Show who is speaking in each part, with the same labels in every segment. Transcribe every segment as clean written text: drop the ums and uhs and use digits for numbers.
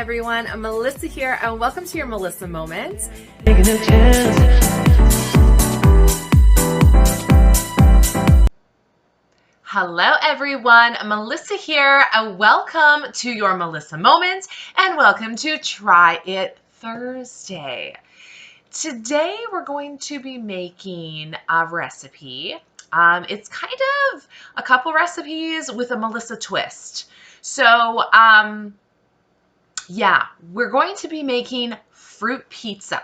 Speaker 1: everyone, I'm Melissa here and welcome to your Melissa Moment. Hello everyone, Melissa here and welcome to your Melissa Moment and welcome to Try It Thursday. Today we're going to be making a recipe. It's kind of a couple recipes with a Melissa twist. So yeah, we're going to be making fruit pizza.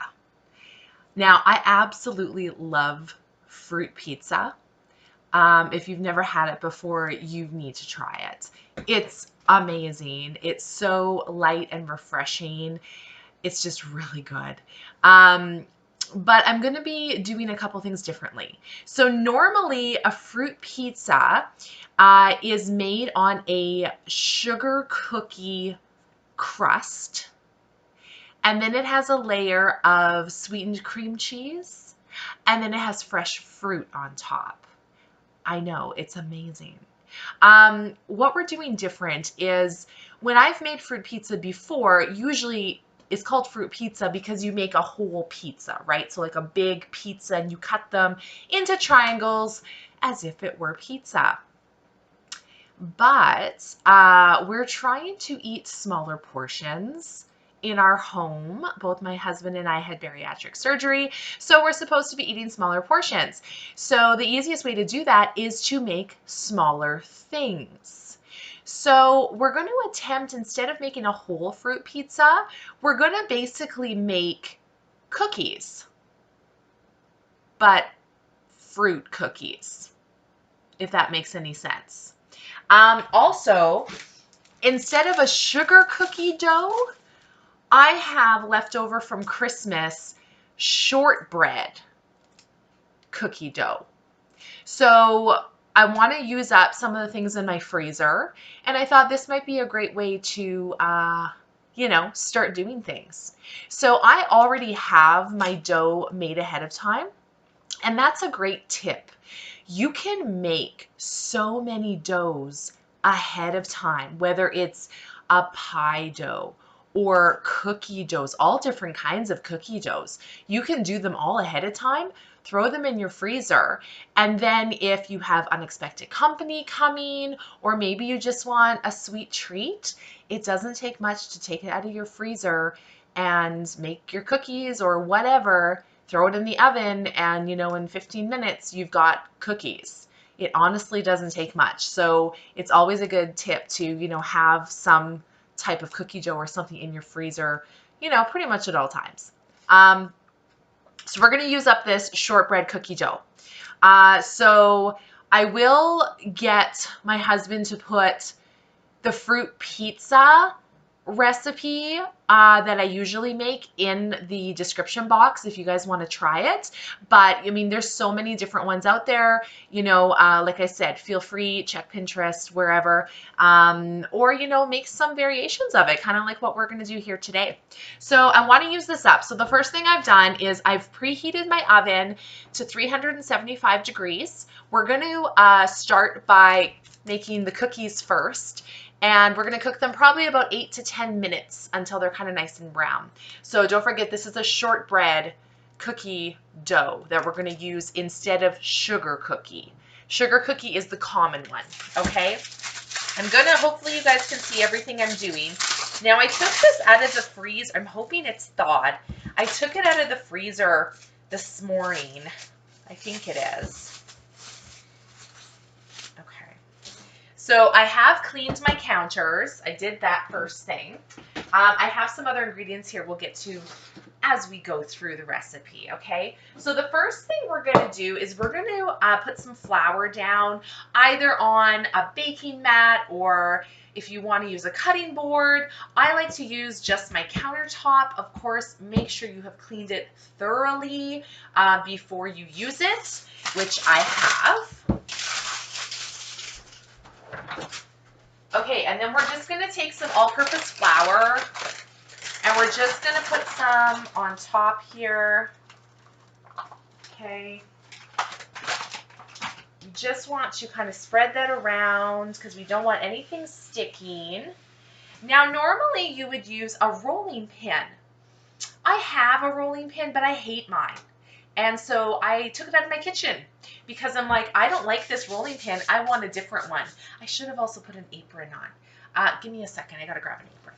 Speaker 1: Now, I absolutely love fruit pizza. If you've never had it before, you need to try it. It's amazing. It's so light and refreshing. It's just really good. But I'm going to be doing a couple things differently. So normally a fruit pizza is made on a sugar cookie crust, and then it has a layer of sweetened cream cheese, and then it has fresh fruit on top. I know, it's amazing. What we're doing different is when I've made fruit pizza before, usually it's called fruit pizza because you make a whole pizza, right? So like a big pizza and you cut them into triangles as if it were pizza. But we're trying to eat smaller portions in our home. Both my husband and I had bariatric surgery, so we're supposed to be eating smaller portions. So the easiest way to do that is to make smaller things. So we're going to attempt, instead of making a whole fruit pizza, we're going to basically make cookies, but fruit cookies, if that makes any sense. Also, instead of a sugar cookie dough, I have leftover from Christmas shortbread cookie dough. So I want to use up some of the things in my freezer, and I thought this might be a great way to, start doing things. So I already have my dough made ahead of time, and that's a great tip. You can make so many doughs ahead of time, whether it's a pie dough or cookie doughs, all different kinds of cookie doughs. You can do them all ahead of time, throw them in your freezer, and then if you have unexpected company coming, or maybe you just want a sweet treat, it doesn't take much to take it out of your freezer and make your cookies or whatever. Throw it in the oven and, in 15 minutes, you've got cookies. It honestly doesn't take much. So it's always a good tip to, have some type of cookie dough or something in your freezer, pretty much at all times. So we're going to use up this shortbread cookie dough. So I will get my husband to put the fruit pizza recipe that I usually make in the description box if you guys want to try it. But I mean, there's so many different ones out there, like I said, feel free, check Pinterest, wherever, or make some variations of it, kind of like what we're going to do here today. So I want to use this up. So the first thing I've done is I've preheated my oven to 375 degrees. We're going to start by making the cookies first. And we're going to cook them probably about 8 to 10 minutes until they're kind of nice and brown. So don't forget, this is a shortbread cookie dough that we're going to use instead of sugar cookie. Sugar cookie is the common one, okay? I'm going to, hopefully you guys can see everything I'm doing. Now I took this out of the freezer. I'm hoping it's thawed. I took it out of the freezer this morning. I think it is. So I have cleaned my counters. I did that first thing. I have some other ingredients here we'll get to as we go through the recipe, okay? So the first thing we're going to do is we're going to put some flour down either on a baking mat, or if you want to use a cutting board. I like to use just my countertop. Of course, make sure you have cleaned it thoroughly before you use it, which I have. Okay, and then we're just going to take some all-purpose flour, and we're just going to put some on top here. Okay. You just want to kind of spread that around because we don't want anything sticking. Now, normally you would use a rolling pin. I have a rolling pin, but I hate mine. And so I took it out of my kitchen because I'm like, I don't like this rolling pin. I want a different one. I should have also put an apron on. Give me a second. I got to grab an apron.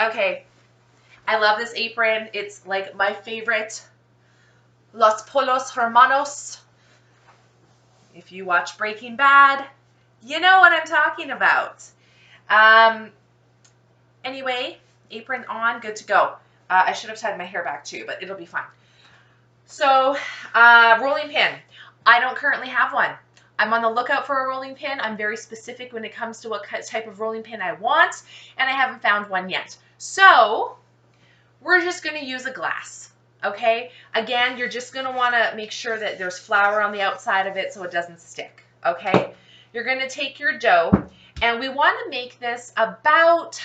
Speaker 1: Okay, I love this apron. It's like my favorite. Los Polos Hermanos. If you watch Breaking Bad, you know what I'm talking about. Anyway, apron on, good to go. I should have tied my hair back too, but it'll be fine. So, rolling pin. I don't currently have one. I'm on the lookout for a rolling pin. I'm very specific when it comes to what type of rolling pin I want, and I haven't found one yet. So, we're just going to use a glass, okay? Again, you're just going to want to make sure that there's flour on the outside of it so it doesn't stick, okay? You're going to take your dough, and we want to make this about,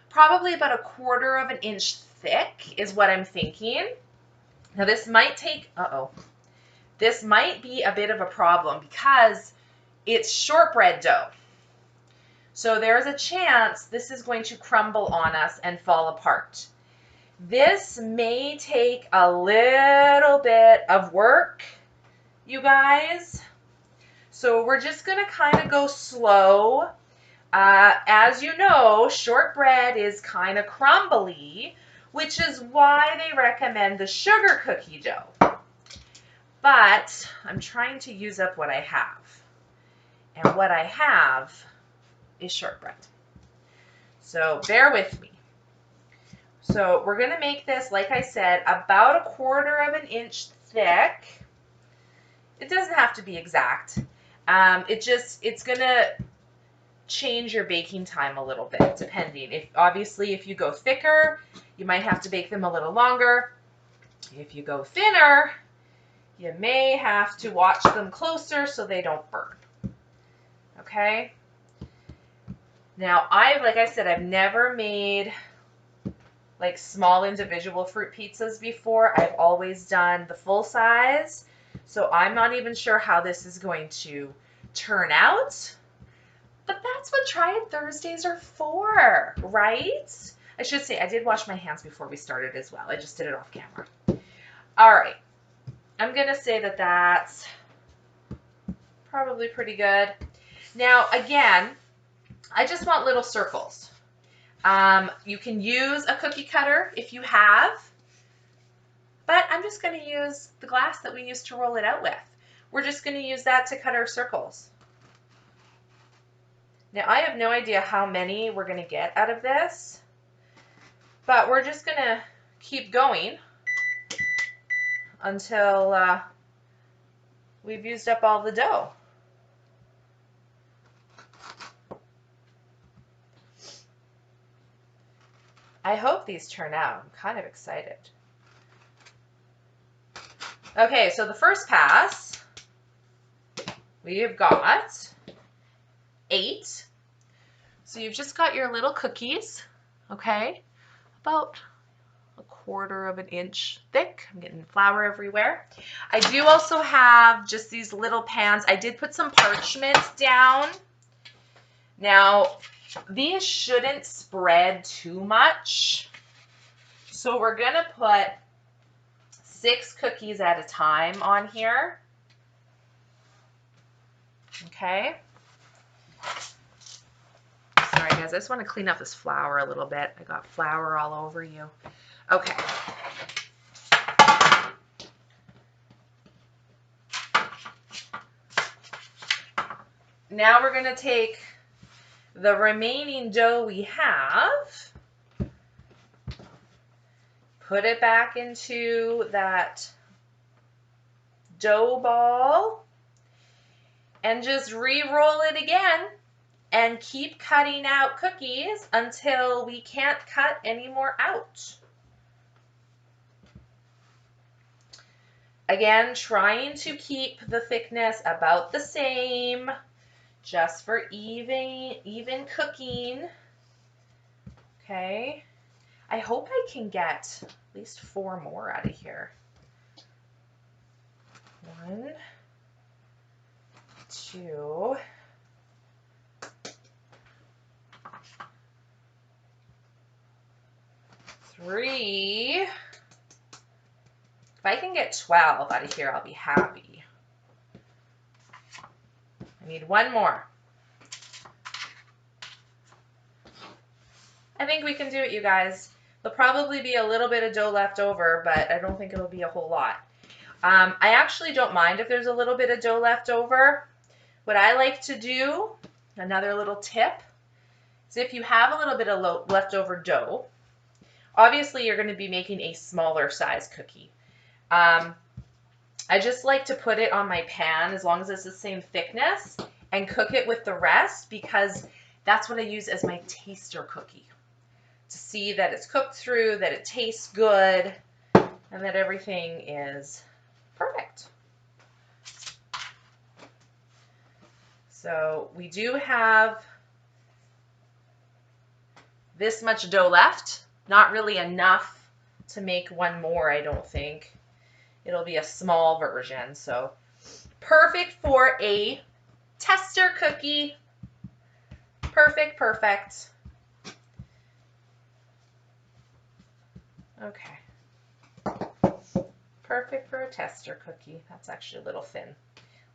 Speaker 1: probably about 1/4 of an inch thick is what I'm thinking. Now this might take, this might be a bit of a problem because it's shortbread dough. So there's a chance this is going to crumble on us and fall apart. This may take a little bit of work, you guys. So we're just going to kind of go slow. As you know, shortbread is kind of crumbly, which is why they recommend the sugar cookie dough. But I'm trying to use up what I have. And what I have is shortbread. So bear with me. So we're going to make this, like I said, about 1/4 of an inch thick. It doesn't have to be exact. It's going to change your baking time a little bit, depending. Obviously, if you go thicker, you might have to bake them a little longer. If you go thinner, you may have to watch them closer so they don't burn. Okay? Now, like I said, I've never made like small individual fruit pizzas before. I've always done the full size. So I'm not even sure how this is going to turn out. But that's what Try It Thursdays are for, right? I should say I did wash my hands before we started as well. I just did it off camera. All right. I'm going to say that that's probably pretty good. Now, again, I just want little circles. You can use a cookie cutter if you have, but I'm just going to use the glass that we used to roll it out with. We're just going to use that to cut our circles. Now, I have no idea how many we're going to get out of this, but we're just going to keep going until we've used up all the dough. I hope these turn out. I'm kind of excited. Okay, so the first pass, we've got 8. So you've just got your little cookies, okay, about 1/4 of an inch thick. I'm getting flour everywhere. I do also have just these little pans. I did put some parchment down. Now, these shouldn't spread too much. So we're going to put 6 cookies at a time on here. Okay. Sorry guys, I just want to clean up this flour a little bit. I got flour all over you. Okay. Now we're going to take the remaining dough we have, put it back into that dough ball, and just re-roll it again and keep cutting out cookies until we can't cut any more out. Again, trying to keep the thickness about the same, just for even cooking. Okay. I hope I can get at least 4 more out of here. 1, 2, 3. If I can get 12 out of here, I'll be happy. I need 1 more. I think we can do it, you guys. There'll probably be a little bit of dough left over, but I don't think it'll be a whole lot. I actually don't mind if there's a little bit of dough left over. What I like to do, another little tip, is if you have a little bit of leftover dough, obviously you're going to be making a smaller size cookie. I just like to put it on my pan as long as it's the same thickness and cook it with the rest, because that's what I use as my taster cookie. To see that it's cooked through, that it tastes good, and that everything is perfect. So we do have this much dough left. Not really enough to make 1 more, I don't think. It'll be a small version, so perfect for a tester cookie. Perfect, perfect. Okay. Perfect for a tester cookie. That's actually a little thin.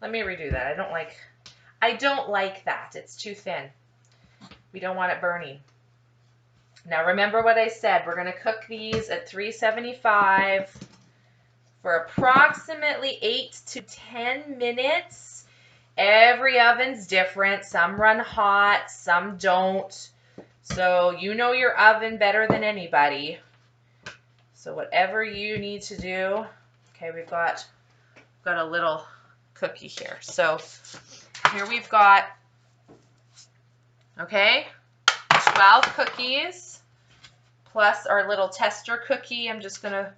Speaker 1: Let me redo that. I don't like that. It's too thin. We don't want it burning. Now remember what I said. We're going to cook these at 375 for approximately 8 to 10 minutes. Every oven's different. Some run hot, some don't. So you know your oven better than anybody. So whatever you need to do. Okay, we've got a little cookie here. So here we've got, okay, 12 cookies plus our little tester cookie. I'm just going to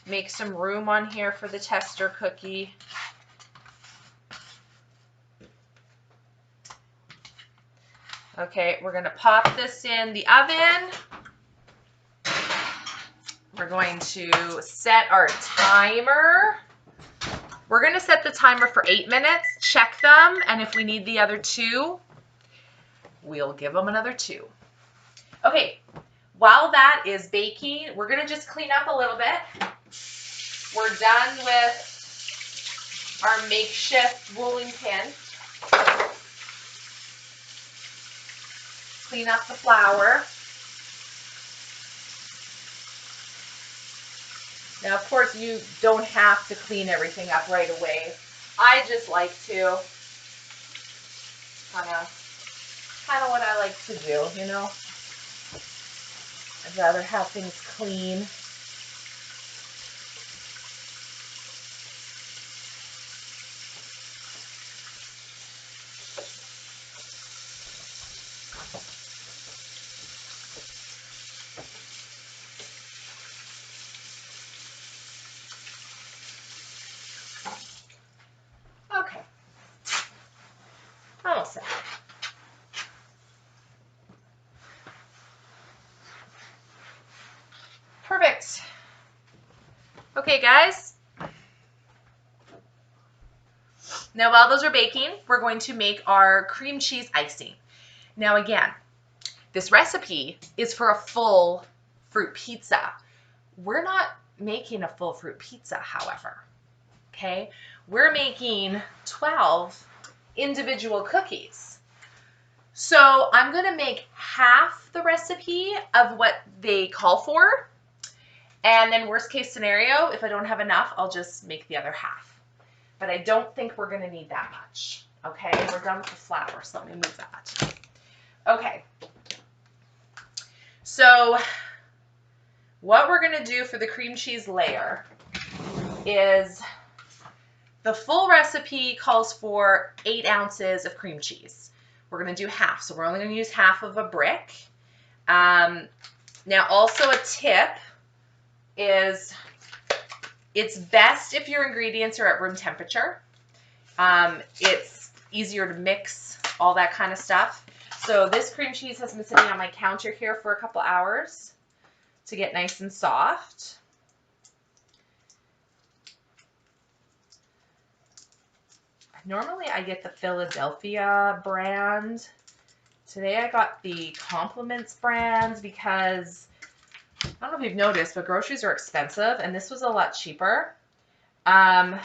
Speaker 1: make some room on here for the tester cookie. Okay, we're going to pop this in the oven. We're going to set our timer. We're going to set the timer for 8 minutes, check them, and if we need the other 2, we'll give them another 2. Okay, while that is baking, we're going to just clean up a little bit. We're done with our makeshift rolling pin. Clean up the flour. Now, of course, you don't have to clean everything up right away. I just like to. Kind of what I like to do, you know. I'd rather have things clean. Okay. Almost set. Perfect. Okay, guys. Now, while those are baking, we're going to make our cream cheese icing. Now, again, this recipe is for a full fruit pizza. We're not making a full fruit pizza, however. Okay? We're making 12 individual cookies. So I'm going to make half the recipe of what they call for. And then worst case scenario, if I don't have enough, I'll just make the other half. But I don't think we're going to need that much. Okay, we're done with the flour, so let me move that. Okay. So what we're going to do for the cream cheese layer is the full recipe calls for 8 ounces of cream cheese. We're going to do half, so we're only going to use half of a brick. Now, also a tip is it's best if your ingredients are at room temperature. It's easier to mix all that kind of stuff. So this cream cheese has been sitting on my counter here for a couple hours to get nice and soft. Normally I get the Philadelphia brand. Today I got the Compliments brand because, I don't know if you've noticed, but groceries are expensive and this was a lot cheaper. But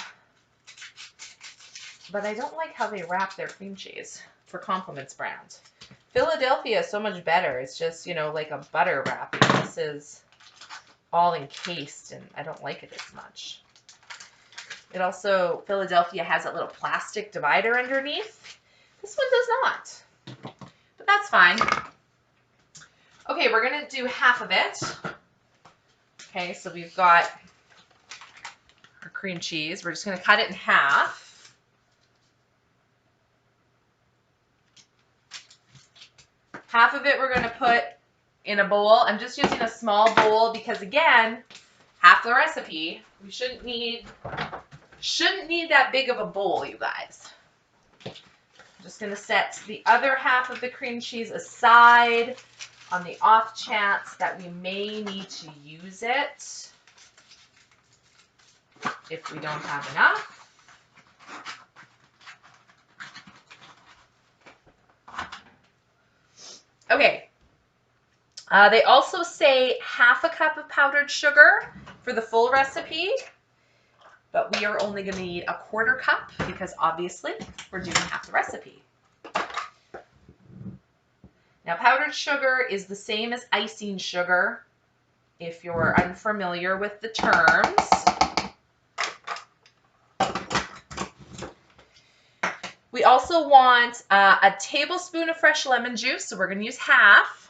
Speaker 1: I don't like how they wrap their cream cheese for Compliments brand. Philadelphia is so much better. It's just, you know, like a butter wrapping. This is all encased and I don't like it as much. It also, Philadelphia has that little plastic divider underneath. This one does not, but that's fine. Okay, we're gonna do half of it. Okay, so we've got our cream cheese. We're just gonna cut it in half. Half of it we're gonna put in a bowl. I'm just using a small bowl because, again, half the recipe. We shouldn't need that big of a bowl, you guys. I'm just going to set the other half of the cream cheese aside on the off chance that we may need to use it if we don't have enough. Okay. They also say half a cup of powdered sugar for the full recipe, but we are only going to need a quarter cup because obviously we're doing half the recipe. Now, powdered sugar is the same as icing sugar if you're unfamiliar with the terms. We also want a tablespoon of fresh lemon juice, so we're going to use half.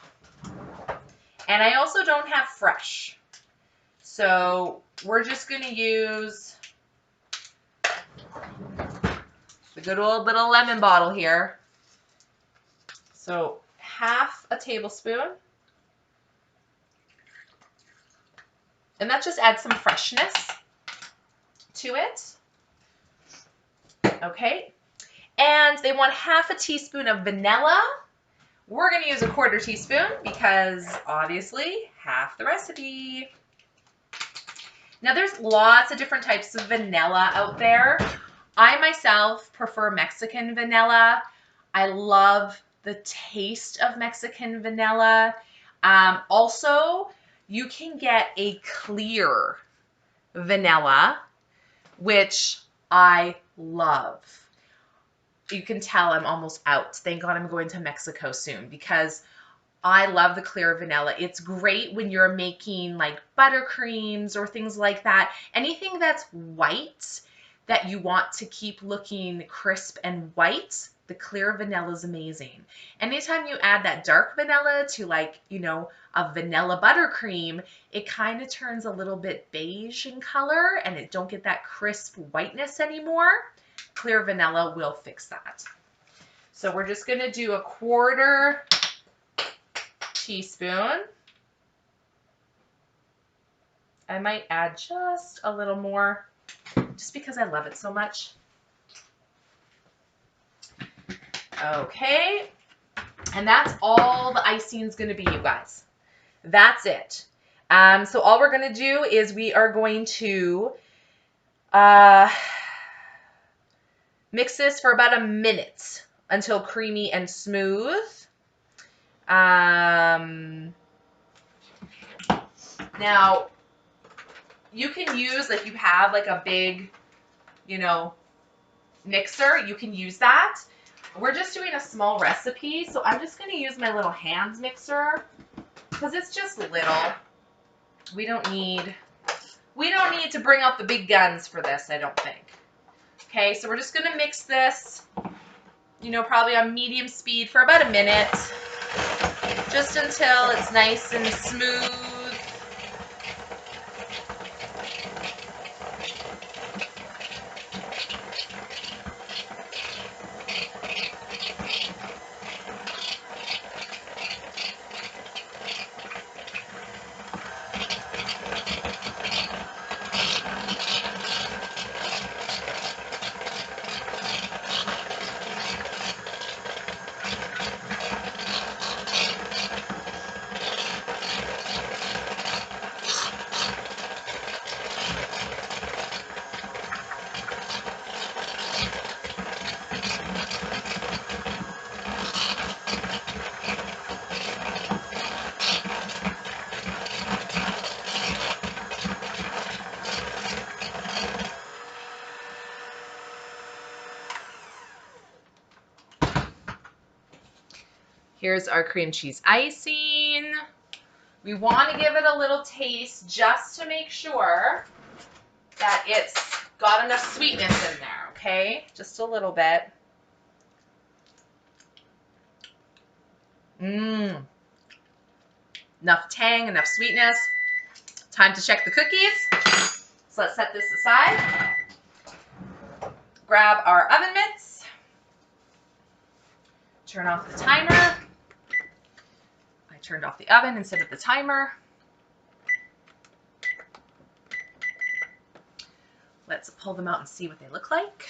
Speaker 1: And I also don't have fresh, so we're just going to use the good old little lemon bottle here. So half a tablespoon. And that just adds some freshness to it. Okay. And they want half a teaspoon of vanilla. We're going to use a quarter teaspoon because obviously half the recipe. Now there's lots of different types of vanilla out there. I myself prefer Mexican vanilla. I love the taste of Mexican vanilla. Also, you can get a clear vanilla, which I love. You can tell I'm almost out. Thank God I'm going to Mexico soon because I love the clear vanilla. It's great when you're making like buttercreams or things like that. Anything that's white that you want to keep looking crisp and white, the clear vanilla is amazing. Anytime you add that dark vanilla to, like, you know, a vanilla buttercream, it kind of turns a little bit beige in color and it don't get that crisp whiteness anymore. Clear vanilla will fix that. So we're just going to do a quarter teaspoon. I might add just a little more just because I love it so much. Okay. And that's all the icing is going to be, you guys. That's it. So all we're going to do is we are going to mix this for about a minute until creamy and smooth. Now, you can use, if you have like a big, you know, mixer, you can use that. We're just doing a small recipe, so I'm just going to use my little hand mixer because it's just little. We don't need to bring out the big guns for this, I don't think. Okay, so we're just going to mix this, you know, probably on medium speed for about a minute, just until it's nice and smooth. Here's our cream cheese icing. We want to give it a little taste just to make sure that it's got enough sweetness in there, okay? Just a little bit. Enough tang, enough sweetness. Time to check the cookies. So let's set this aside. Grab our oven mitts. Turn off the timer. I turned off the oven instead of the timer. Let's pull them out and see what they look like.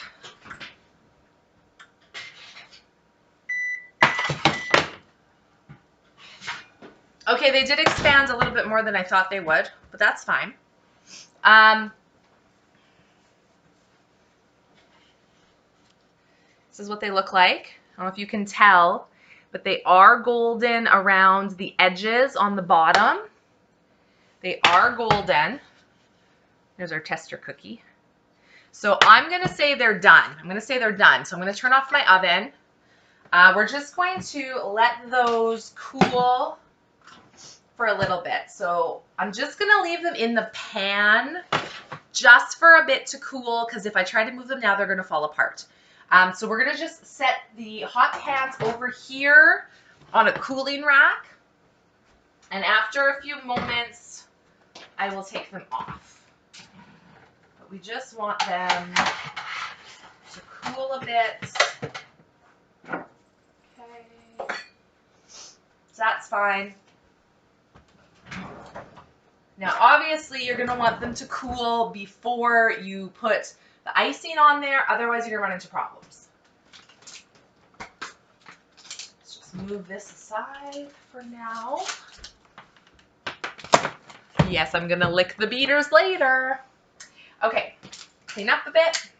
Speaker 1: Okay, they did expand a little bit more than I thought they would, but that's fine. This is what they look like. I don't know if you can tell, but they are golden around the edges on the bottom. They are golden. There's our tester cookie. So I'm going to say they're done. I'm going to say they're done. So I'm going to turn off my oven. We're just going to let those cool for a little bit. So I'm just going to leave them in the pan just for a bit to cool, because if I try to move them now, they're going to fall apart. So we're going to just set the hot pans over here on a cooling rack. And after a few moments, I will take them off. But we just want them to cool a bit. Okay. So that's fine. Now, obviously, you're going to want them to cool before you put the icing on there. Otherwise, you're going to run into problems. Let's just move this aside for now. Yes, I'm going to lick the beaters later. Okay, clean up a bit.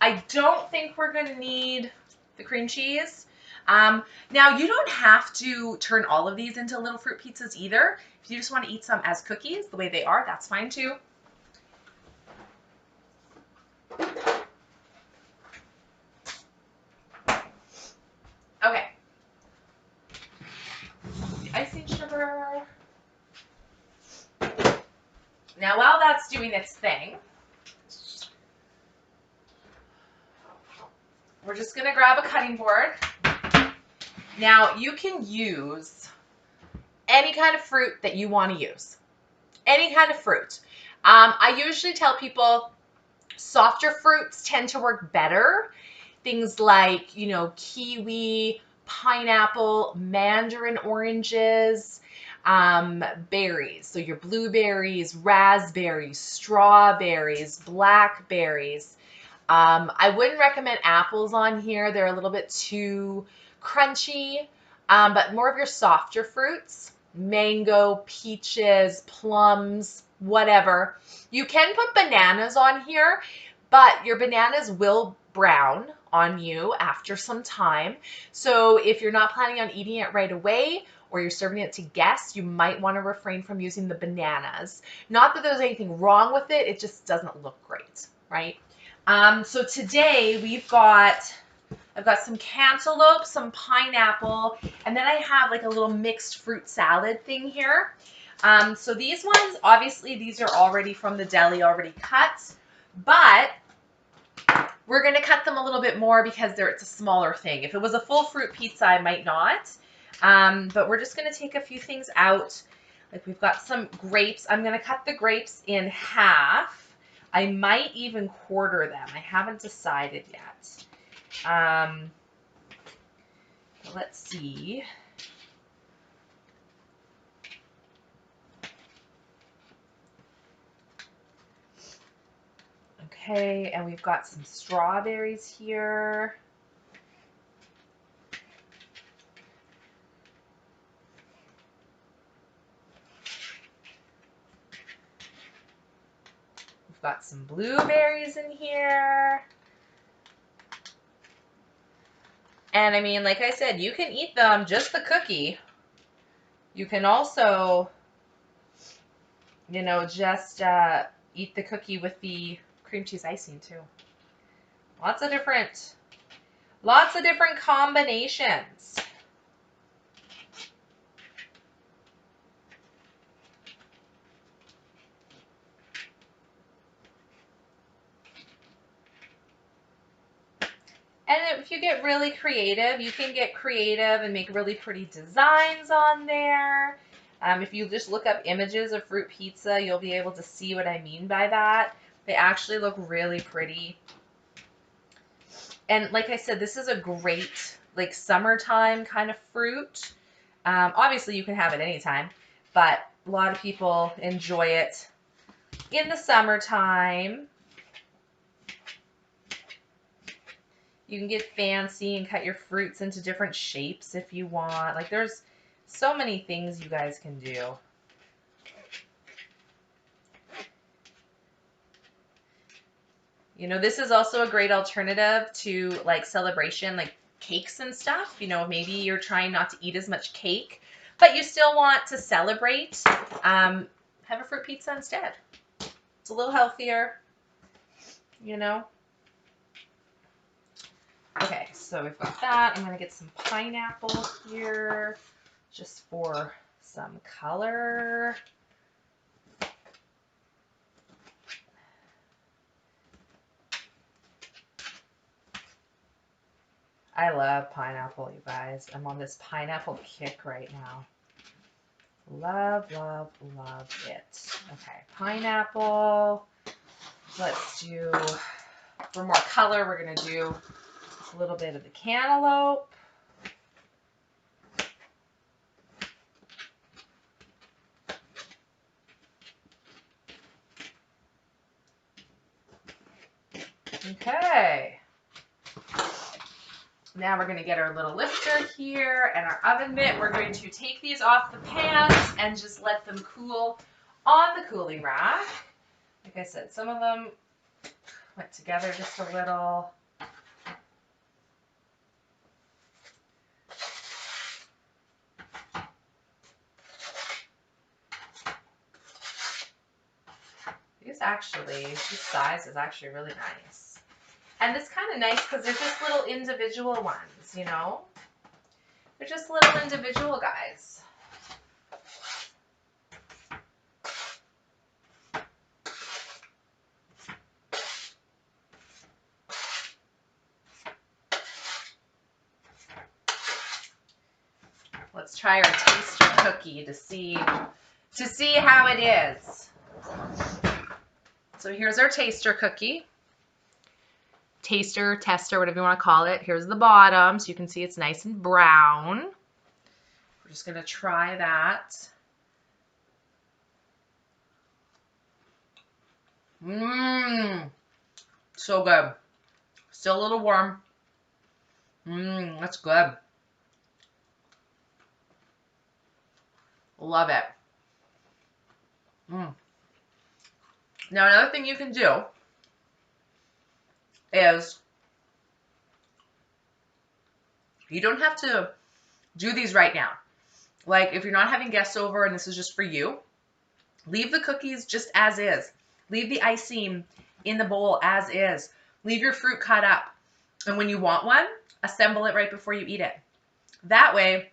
Speaker 1: I don't think we're going to need the cream cheese. Now, you don't have to turn all of these into little fruit pizzas either. If you just want to eat some as cookies the way they are, that's fine too. Okay. The icing sugar. Now, while that's doing its thing, we're just going to grab a cutting board. Now, you can use any kind of fruit that you want to use. Any kind of fruit. I usually tell people softer fruits tend to work better. Things like, you know, kiwi, pineapple, mandarin oranges, berries. So your blueberries, raspberries, strawberries, blackberries. I wouldn't recommend apples on here. They're a little bit too crunchy, but more of your softer fruits, mango, peaches, plums, whatever. You can put bananas on here, but your bananas will brown on you after some time. So if you're not planning on eating it right away, or you're serving it to guests, you might want to refrain from using the bananas. Not that there's anything wrong with it, it just doesn't look great, right? So today I've got some cantaloupe, some pineapple, and then I have like a little mixed fruit salad thing here. So these ones, obviously these are already from the deli, already cut, but we're going to cut them a little bit more because it's a smaller thing. If it was a full fruit pizza, I might not, but we're just going to take a few things out. Like we've got some grapes. I'm going to cut the grapes in half. I might even quarter them. I haven't decided yet. Let's see. Okay, and we've got some strawberries here. We've got some blueberries in here. And I mean, like I said, you can eat them, just the cookie. You can also, you know, just eat the cookie with the cream cheese icing too. Lots of different Lots of different combinations. And if you get really creative, you can get creative and make really pretty designs on there. If you just look up images of fruit pizza, you'll be able to see what I mean by that. They actually look really pretty. And like I said, this is a great like summertime kind of fruit. Obviously, you can have it anytime, but a lot of people enjoy it in the summertime. You can get fancy and cut your fruits into different shapes if you want. Like there's so many things you guys can do. You know, this is also a great alternative to like celebration, like cakes and stuff. You know, maybe you're trying not to eat as much cake, but you still want to celebrate. Have a fruit pizza instead. It's a little healthier, you know. Okay, so we've got that. I'm going to get some pineapple here just for some color. I love pineapple, you guys. I'm on this pineapple kick right now. Love, love, love it. Okay, pineapple. Let's do, for more color, we're going to do a little bit of the cantaloupe. Okay. Now we're going to get our little lifter here and our oven mitt. We're going to take these off the pans and just let them cool on the cooling rack. Like I said, some of them went together just a little. This size is actually really nice. And it's kind of nice because they're just little individual ones, you know? They're just little individual guys. Let's try our taster cookie to see how it is. So here's our taster cookie. Taster, tester, whatever you want to call it. Here's the bottom, so you can see it's nice and brown. We're just going to try that. Mmm, so good. Still a little warm. Mmm, that's good. Love it. Mmm. Now another thing you can do is you don't have to do these right now. Like if you're not having guests over and this is just for you, leave the cookies just as is. Leave the icing in the bowl as is. Leave your fruit cut up. And when you want one, assemble it right before you eat it. That way,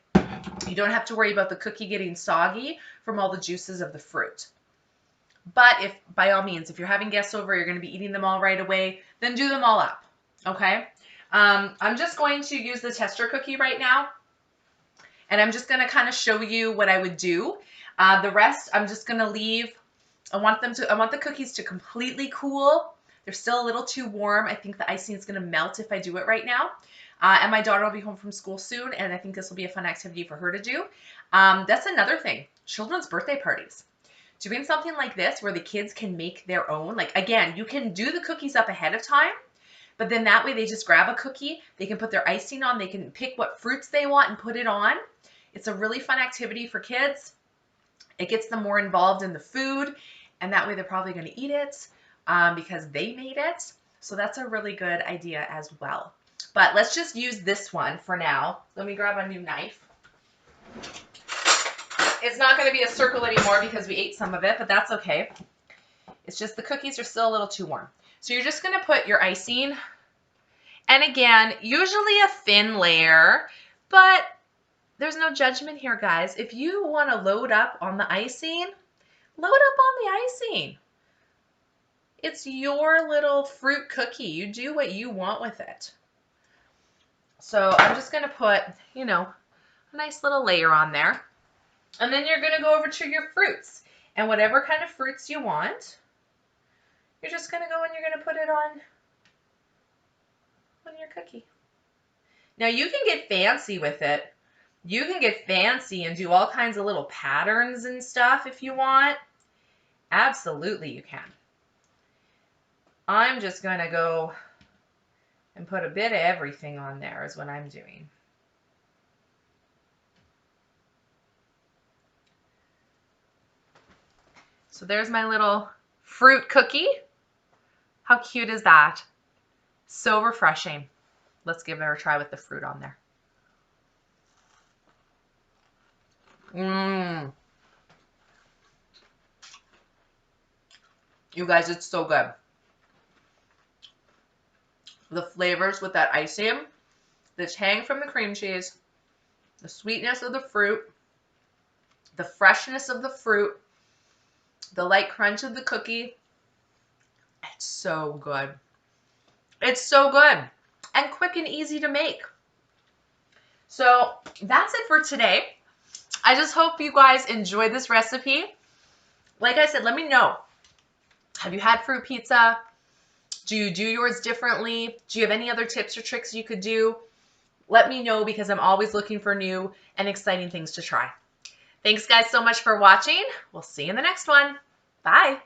Speaker 1: you don't have to worry about the cookie getting soggy from all the juices of the fruit. But if, by all means, if you're having guests over, you're going to be eating them all right away, then do them all up, okay? I'm just going to use the tester cookie right now, and I'm just going to kind of show you what I would do. The rest, I'm just going to leave. I want the cookies to completely cool. They're still a little too warm. I think the icing is going to melt if I do it right now. And my daughter will be home from school soon, and I think this will be a fun activity for her to do. That's another thing, children's birthday parties. Doing something like this where the kids can make their own. Like, again, you can do the cookies up ahead of time, but then that way they just grab a cookie, they can put their icing on, they can pick what fruits they want and put it on. It's a really fun activity for kids. It gets them more involved in the food, and that way they're probably going to eat it because they made it. So that's a really good idea as well. But let's just use this one for now. Let me grab a new knife. It's not going to be a circle anymore because we ate some of it, but that's okay. It's just the cookies are still a little too warm. So you're just going to put your icing And again, usually a thin layer, but there's no judgment here, guys. If you want to load up on the icing, load up on the icing. It's your little fruit cookie. You do what you want with it. So I'm just going to put, you know, a nice little layer on there. And then you're going to go over to your fruits. And whatever kind of fruits you want, you're just going to go and you're going to put it on your cookie. Now you can get fancy with it. You can get fancy and do all kinds of little patterns and stuff if you want. Absolutely you can. I'm just going to go and put a bit of everything on there is what I'm doing. So there's my little fruit cookie. How cute is that? So refreshing. Let's give it a try with the fruit on there. You guys, it's so good. The flavors with that icing, the tang from the cream cheese, the sweetness of the fruit, the freshness of the fruit, the light crunch of the cookie. It's so good. It's so good and quick and easy to make. So that's it for today. I just hope you guys enjoyed this recipe. Like I said, let me know. Have you had fruit pizza? Do you do yours differently? Do you have any other tips or tricks you could do? Let me know because I'm always looking for new and exciting things to try. Thanks guys so much for watching. We'll see you in the next one. Bye.